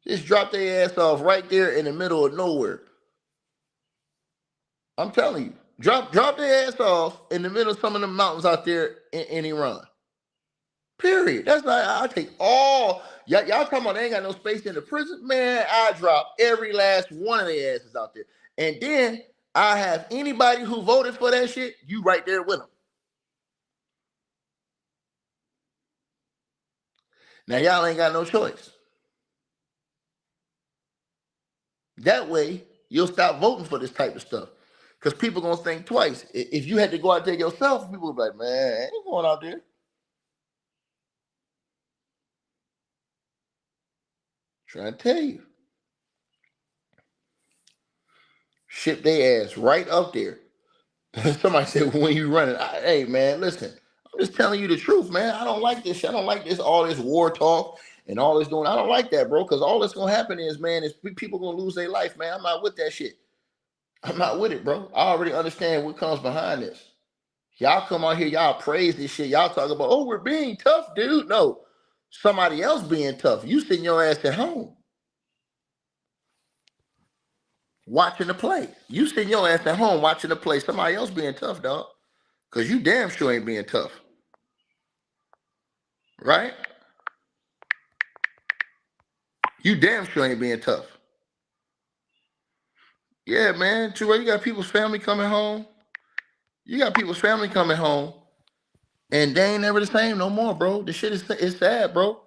B: Just drop their ass off right there in the middle of nowhere. I'm telling you. Drop their ass off in the middle of some of the mountains out there in Iran. Period. That's like, I take all y'all talking about they ain't got no space in the prison. Man, I drop every last one of their asses out there. And then I have anybody who voted for that shit, you right there with them. Now y'all ain't got no choice. That way, you'll stop voting for this type of stuff. Because people gonna think twice. If you had to go out there yourself, people would be like, man, I ain't going out there. Trying to tell you. Ship their ass right up there. Somebody said, when you running, hey man, listen, I'm just telling you the truth, man. I don't like this shit. I don't like all this war talk and all this doing. I don't like that, bro, because all that's gonna happen is, man, is people gonna lose their life, man. I'm not with that shit. I'm not with it, bro. I already understand what comes behind this. Y'all come out here, y'all praise this shit. Y'all talk about, oh, we're being tough, dude. No, somebody else being tough. You sitting your ass at home watching the play. You sitting your ass at home watching the play. Somebody else being tough, dog. Because you damn sure ain't being tough. Right? You damn sure ain't being tough. Yeah, man. Terrell, you got people's family coming home. And they ain't never the same no more, bro. The shit is sad, bro.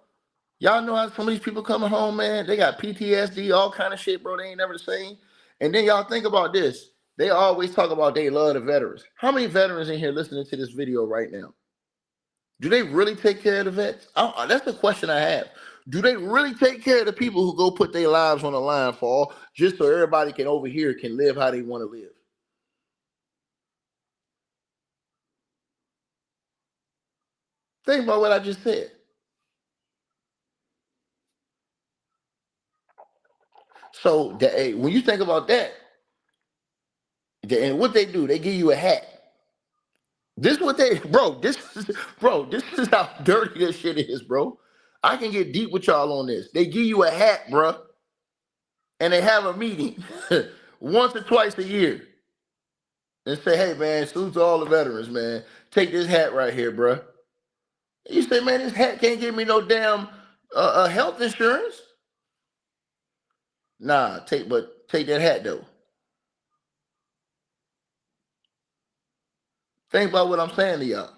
B: Y'all know how some of these people coming home, man. They got PTSD, all kind of shit, bro. They ain't never the same. And then y'all think about this. They always talk about they love the veterans. How many veterans in here listening to this video right now? Do they really take care of the vets? That's the question I have. Do they really take care of the people who go put their lives on the line for all, just so everybody can over here can live how they want to live? Think about what I just said. So when you think about that, and what they do, they give you a hat. This is what this is how dirty this shit is, bro. I can get deep with y'all on this. They give you a hat, bro. and they have a meeting once or twice a year and say, hey, man, salute to all the veterans, man. Take this hat right here, bruh. You say, man, this hat can't give me no damn health insurance. Nah, take that hat, though. Think about what I'm saying to y'all.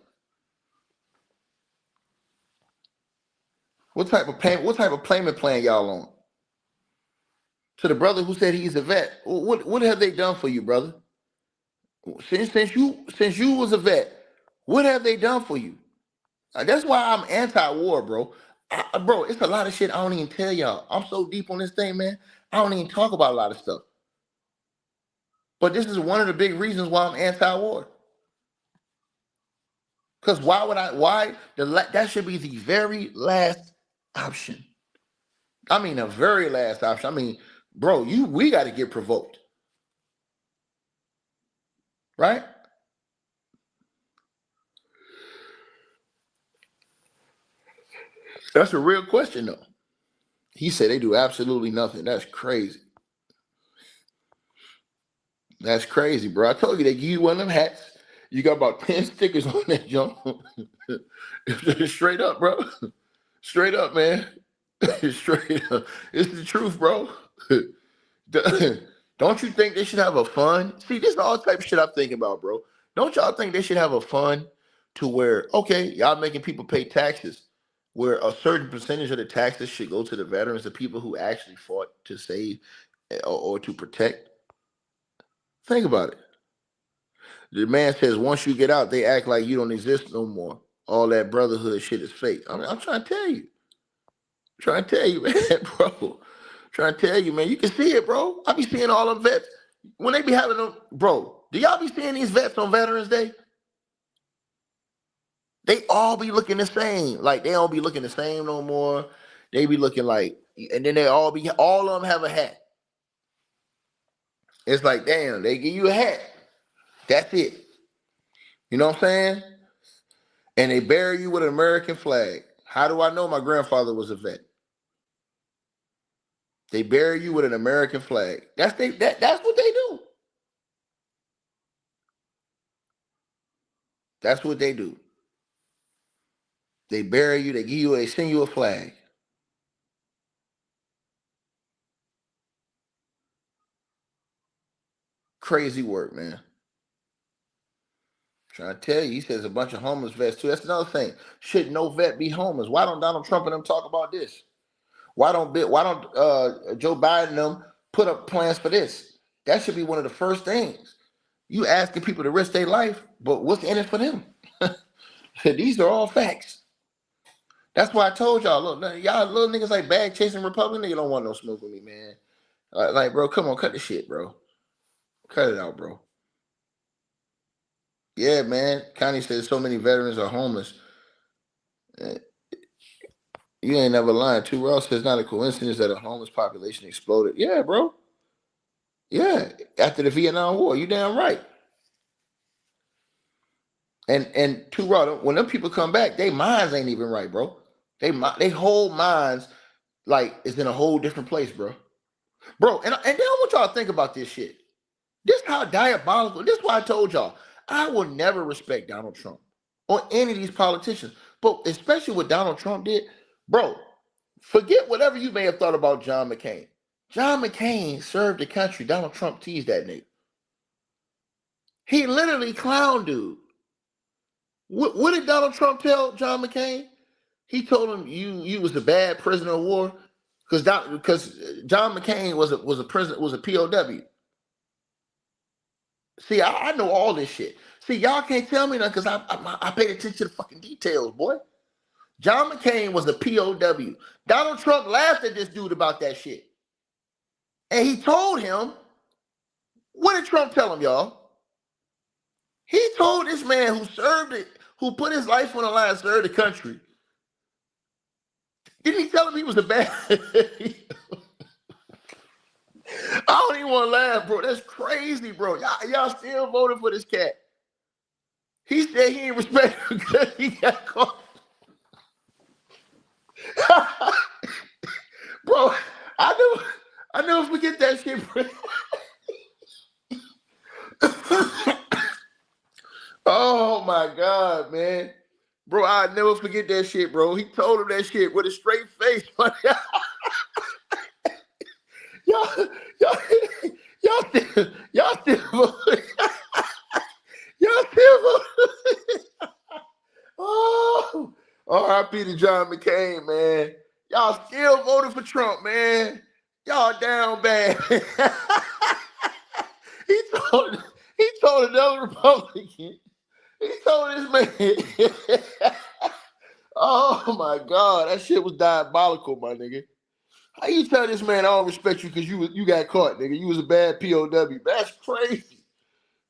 B: What type of payment plan y'all on? To the brother who said he's a vet, what have they done for you, brother? Since you was a vet, what have they done for you? That's why I'm anti-war, bro. Bro, it's a lot of shit I don't even tell y'all. I'm so deep on this thing, man. I don't even talk about a lot of stuff. But this is one of the big reasons why I'm anti-war. Because that should be the very last option. I mean, the very last option. I mean, bro, we got to get provoked. Right? That's a real question, though. He said they do absolutely nothing. That's crazy. That's crazy, bro. I told you they give you one of them hats. You got about 10 stickers on that junk. Straight up, bro. Straight up, man. Straight up. It's the truth, bro. Don't you think they should have a fund? See, this is all type of shit I'm thinking about, bro. Don't y'all think they should have a fund to where, okay, y'all making people pay taxes, where a certain percentage of the taxes should go to the veterans, the people who actually fought to save or to protect? Think about it. The man says once you get out, they act like you don't exist no more. All that brotherhood shit is fake. I mean, I'm trying to tell you. Trying to tell you, man, bro. Trying to tell you, man. You can see it, bro. I be seeing all them vets. When they be having them, bro, do y'all be seeing these vets on Veterans Day? They all be looking the same. Like, they don't be looking the same no more. They be looking like, and then all of them have a hat. It's like, damn, they give you a hat. That's it. You know what I'm saying? And they bury you with an American flag. How do I know my grandfather was a vet? They bury you with an American flag. That's what they do. That's what they do. They bury you, they send you a flag. Crazy work, man. Trying to tell you, he says a bunch of homeless vets too. That's another thing. Should no vet be homeless? Why don't Donald Trump and them talk about this? Why don't Joe Biden and them put up plans for this? That should be one of the first things. You asking people to risk their life, but what's in it for them? These are all facts. That's why I told y'all, look, y'all little niggas like bag chasing Republican, nigga don't want no smoke with me, man. Like, bro, come on, cut the shit, bro. Cut it out, bro. Yeah, man. Connie says so many veterans are homeless. You ain't never lying. Too. Ross says not a coincidence that a homeless population exploded. Yeah, bro. Yeah, after the Vietnam War, you damn right. And too raw. When them people come back, their minds ain't even right, bro. They whole minds like is in a whole different place, bro. Bro, and then I want y'all to think about this shit. This how diabolical. This is why I told y'all I will never respect Donald Trump or any of these politicians, but especially what Donald Trump did, bro. Forget whatever you may have thought about John McCain. John McCain served the country. Donald Trump teased that nigga. He literally clowned dude. What did Donald Trump tell John McCain? He told him you was a bad prisoner of war because John McCain was a prisoner, was a POW. See, I know all this shit. See, y'all can't tell me nothing because I paid attention to the fucking details, boy. John McCain was a POW. Donald Trump laughed at this dude about that shit. And he told him, what did Trump tell him, y'all? He told this man who put his life on the line, served the country. Didn't he tell him he was a bad? I don't even want to laugh, bro. That's crazy, bro. Y'all still voting for this cat. He said he ain't respect him because he got caught. Bro, I never forget Bro, I'll never forget that shit, bro. He told him that shit with a straight face. y'all, y'all, y'all still, y'all still. Oh, R.I.P. to John McCain, man. Y'all still voted for Trump, man. Y'all down bad. he told he told another Republican. He told this man. Oh my God, that shit was diabolical, my nigga. How you tell this man I don't respect you because you got caught, nigga? You was a bad POW. That's crazy.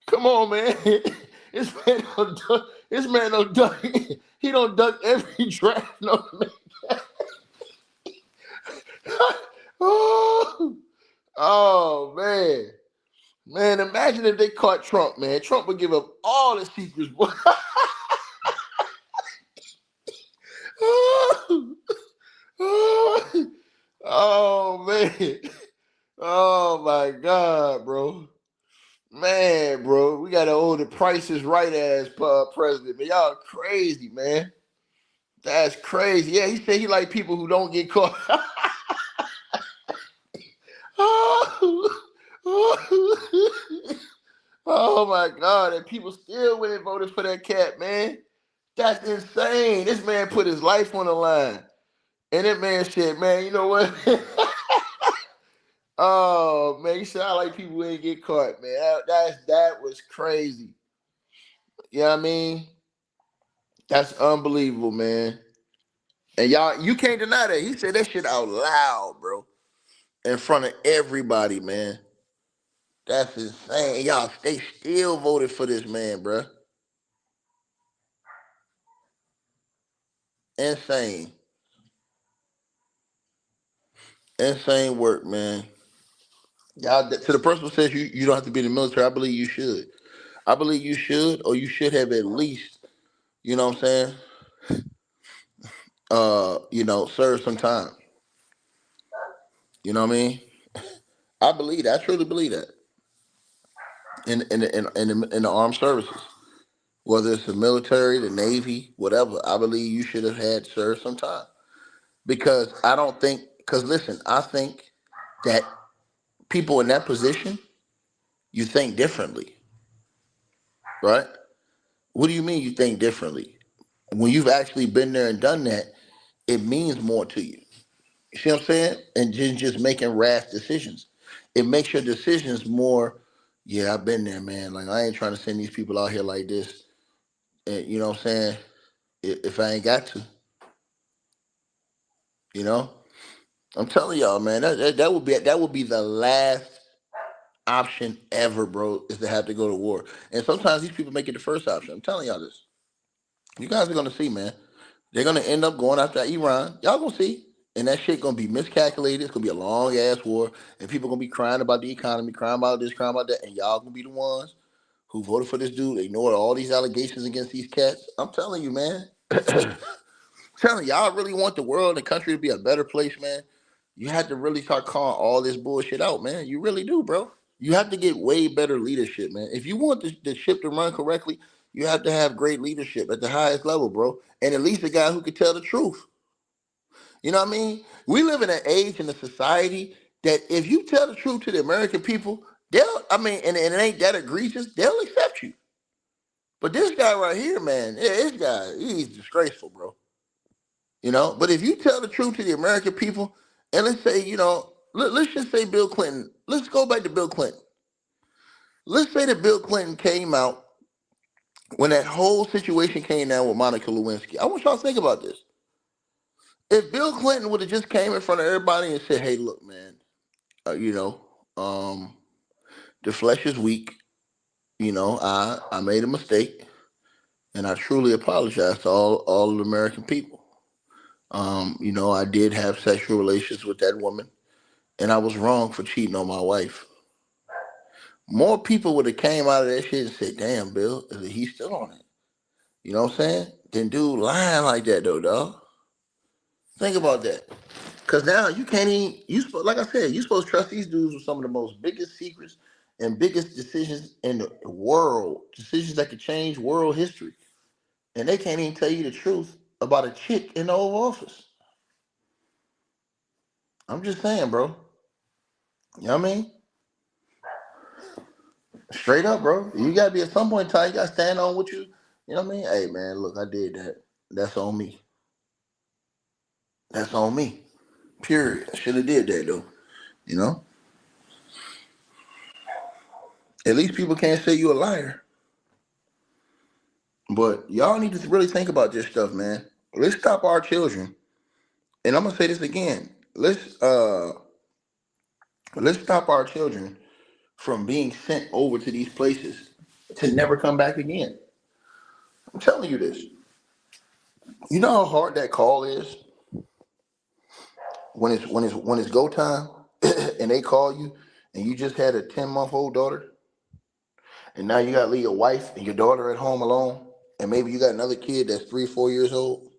B: Come on, man. This man don't duck. He don't duck every draft. No, man. Oh man. Man, imagine if they caught Trump, man. Trump would give up all the secrets, boy. Oh man. Oh my God, bro. Man, bro, we gotta hold the Price is Right ass president, man. Y'all crazy, man. That's crazy. Yeah, he said he like people who don't get caught. Oh my God, and people still went and voted for that cat, man. That's insane. This man put his life on the line. And that man said, man, you know what? Oh man, you said I like people who ain't get caught, man. That was crazy. You know what I mean? That's unbelievable, man. And y'all, you can't deny that. He said that shit out loud, bro. In front of everybody, man. That's insane. Y'all, they still voted for this man, bro. Insane. Insane work, man. Y'all, to the person who says you don't have to be in the military, I believe you should. I believe you should, or you should have at least, you know what I'm saying? Serve some time. You know what I mean? I believe that. I truly believe that. In the armed services, whether it's the military, the Navy, whatever, I believe you should have had served some time. Because I don't think, because listen, I think that people in that position, you think differently, right? What do you mean you think differently? When you've actually been there and done that, it means more to you. You see what I'm saying? And just making rash decisions. It makes your decisions more, yeah, I've been there, man. Like, I ain't trying to send these people out here like this. And you know what I'm saying? If I ain't got to, you know? I'm telling y'all, man, that would be the last option ever, bro, is to have to go to war. And sometimes these people make it the first option. I'm telling y'all this. You guys are gonna see, man. They're gonna end up going after Iran. Y'all gonna see. And that shit gonna be miscalculated. It's gonna be a long ass war. And people gonna be crying about the economy, crying about this, crying about that. And y'all gonna be the ones who voted for this dude, ignored all these allegations against these cats. I'm telling you, man. Telling y'all really want the world and the country to be a better place, man. You have to really start calling all this bullshit out, man. You really do, bro. You have to get way better leadership, man. If you want the ship to run correctly, you have to have great leadership at the highest level, bro. And at least a guy who can tell the truth. You know what I mean? We live in an age and a society that if you tell the truth to the American people, and it ain't that egregious, they'll accept you. But this guy right here, man, this guy, he's disgraceful, bro. But if you tell the truth to the American people, and let's say, let's just say Bill Clinton, let's go back to Bill Clinton. Let's say that Bill Clinton came out when that whole situation came down with Monica Lewinsky. I want y'all to think about this. If Bill Clinton would have just came in front of everybody and said, hey, look, man, the flesh is weak. I made a mistake, and I truly apologize to all of the American people. I did have sexual relations with that woman, and I was wrong for cheating on my wife. More people would have came out of that shit and said, damn, Bill, he's still on it. You know what I'm saying? Then dude lying like that, though, dog. Think about that. Because now you can't even, like I said, you're supposed to trust these dudes with some of the most biggest secrets and biggest decisions in the world, decisions that could change world history. and they can't even tell you the truth about a chick in the Oval Office. I'm just saying, bro. You know what I mean? Straight up, bro. You gotta be at some point in time, you gotta stand on what you know what I mean? Hey man, look, I did that. That's on me. That's on me. Period. I should have did that though. You know? At least people can't say you a liar. But y'all need to really think about this stuff, man. Let's stop our children. And I'm gonna say this again. Let's stop our children from being sent over to these places to never come back again. I'm telling you this. You know how hard that call is when it's go time and they call you and you just had a 10-month-old daughter and now you gotta leave your wife and your daughter at home alone and maybe you got another kid that's 3-4 years old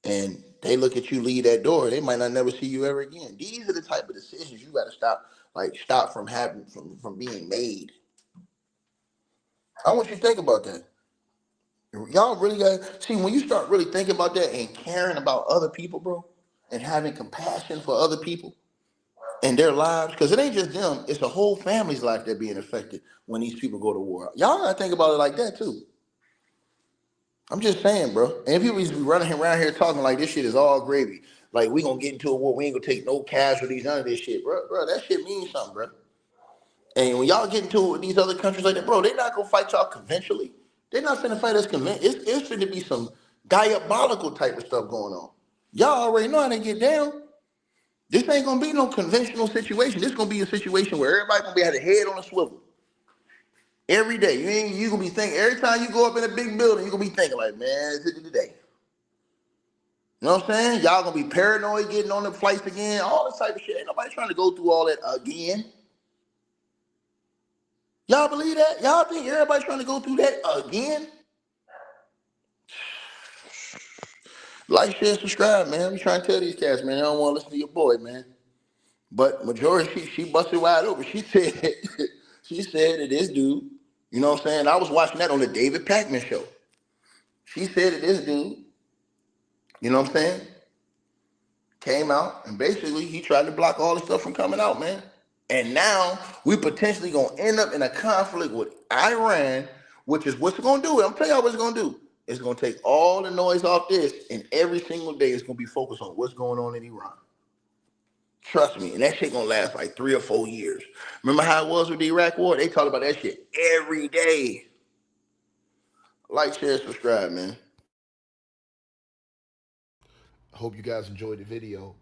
B: and they look at you leave that door, they might not never see you ever again. These are the type of decisions you gotta stop from having from being made. I want you to think about that. Y'all really got see when you start really thinking about that and caring about other people, bro, and having compassion for other people and their lives, because it ain't just them, it's the whole family's life that being affected when these people go to war. Y'all gotta think about it like that too. I'm just saying, bro. And people used to be running around here talking like this shit is all gravy. Like we gonna get into a war, we ain't gonna take no casualties, none of this shit, bro. Bro, that shit means something, bro. And when y'all get into it with these other countries like that, bro, they not gonna fight y'all conventionally. They're not finna fight us conventionally. It's finna be some diabolical type of stuff going on. Y'all already know how they get down. This ain't gonna be no conventional situation. This gonna be a situation where everybody gonna be had a head on a swivel. Every day. You gonna be thinking, every time you go up in a big building, you gonna be thinking like, man, is it today? You know what I'm saying? Y'all gonna be paranoid getting on the flights again, all this type of shit. Ain't nobody trying to go through all that again. Y'all believe that? Y'all think everybody trying to go through that again? Like, share, subscribe, man. We trying to tell these cats, man. They don't want to listen to your boy, man. But majority, she busted wide open. She said, she said that this dude, you know what I'm saying? I was watching that on the David Pakman show. She said that this dude, you know what I'm saying, came out and basically he tried to block all the stuff from coming out, man. And now we potentially gonna end up in a conflict with Iran, which is what's it gonna do. I'm telling y'all what it's gonna do. It's gonna take all the noise off this, and every single day it's gonna be focused on what's going on in Iran. Trust me, and that shit gonna last like 3 or 4 years. Remember how it was with the Iraq War? They talk about that shit every day. Like, share, subscribe, man.
A: I hope you guys enjoyed the video.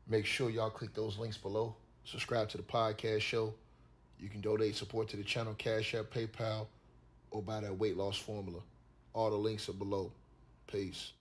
A: Make sure y'all click those links below. Subscribe to the podcast show. You can donate support to the channel, Cash App, PayPal, or buy that weight loss formula. All the links are below. Peace.